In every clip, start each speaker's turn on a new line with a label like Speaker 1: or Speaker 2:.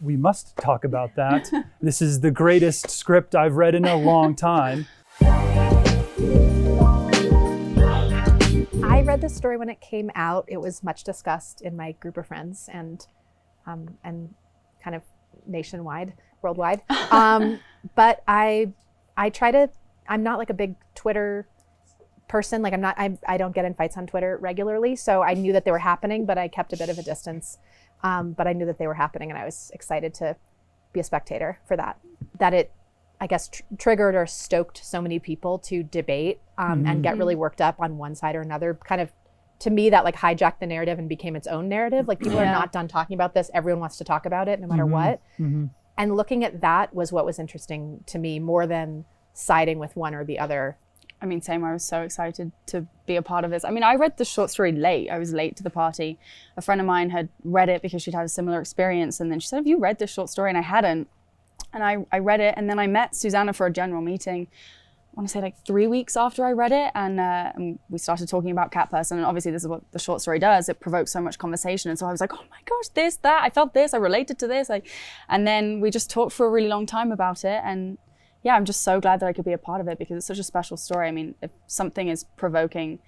Speaker 1: we must talk about that. This is the greatest script I've read in a long time.
Speaker 2: I read this story when it came out. It was much discussed in my group of friends and kind of nationwide, worldwide. But I try to, I'm not like a big Twitter person. Like I don't get in fights on Twitter regularly. So I knew that they were happening, but I kept a bit of a distance. But I knew that they were happening and I was excited to be a spectator for that. That it, I guess, triggered or stoked so many people to debate and get really worked up on one side or another. Kind of, to me, that like hijacked the narrative and became its own narrative. Like people are not done talking about this. Everyone wants to talk about it no matter what. And looking at that was what was interesting to me more than siding with one or the other.
Speaker 3: I mean, same. I was so excited to be a part of this. I mean, I read the short story late. I was late to the party. A friend of mine had read it because she'd had a similar experience. And then she said, have you read this short story? And I hadn't. And I read it. And then I met Susanna for a general meeting, I want to say like 3 weeks after I read it. And we started talking about Cat Person. And obviously this is what the short story does. It provokes so much conversation. And so I was like, oh my gosh, this, that, I felt this, I related to this. And then we just talked for a really long time about it. And yeah, I'm just so glad that I could be a part of it because it's such a special story. I mean, if something is provoking,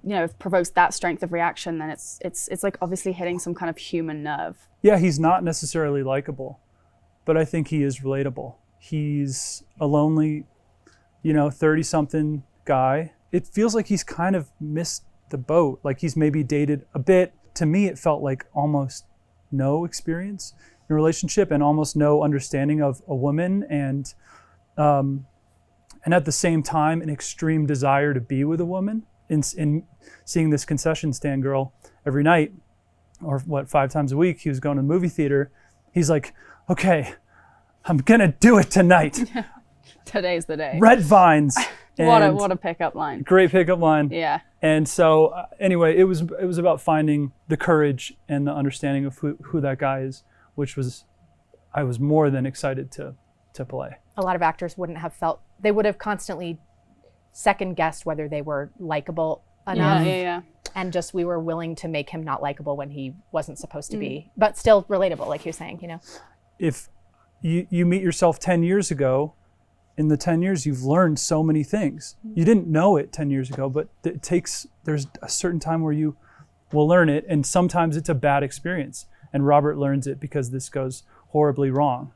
Speaker 3: if it provokes that strength of reaction, then it's like obviously hitting some kind of human nerve.
Speaker 1: Yeah, he's not necessarily likable, but I think he is relatable. He's a lonely, 30-something guy. It feels like he's kind of missed the boat. Like he's maybe dated a bit. To me, it felt like almost no experience in a relationship and almost no understanding of a woman and at the same time, an extreme desire to be with a woman. In seeing this concession stand girl every night, or 5 times a week, he was going to the movie theater. He's like, okay, I'm gonna do it tonight.
Speaker 3: Today's the day.
Speaker 1: Red vines.
Speaker 3: What a pickup line.
Speaker 1: Great pickup line.
Speaker 3: Yeah.
Speaker 1: And so anyway, it was about finding the courage and the understanding of who that guy is, which I was more than excited to play.
Speaker 2: A lot of actors wouldn't have felt, they would have constantly second guessed whether they were likable enough.
Speaker 3: Yeah.
Speaker 2: And just we were willing to make him not likable when he wasn't supposed to be, but still relatable, like you're saying,
Speaker 1: If you meet yourself 10 years ago, in the 10 years, you've learned so many things. You didn't know it 10 years ago, but there's a certain time where you will learn it. And sometimes it's a bad experience. And Robert learns it because this goes horribly wrong.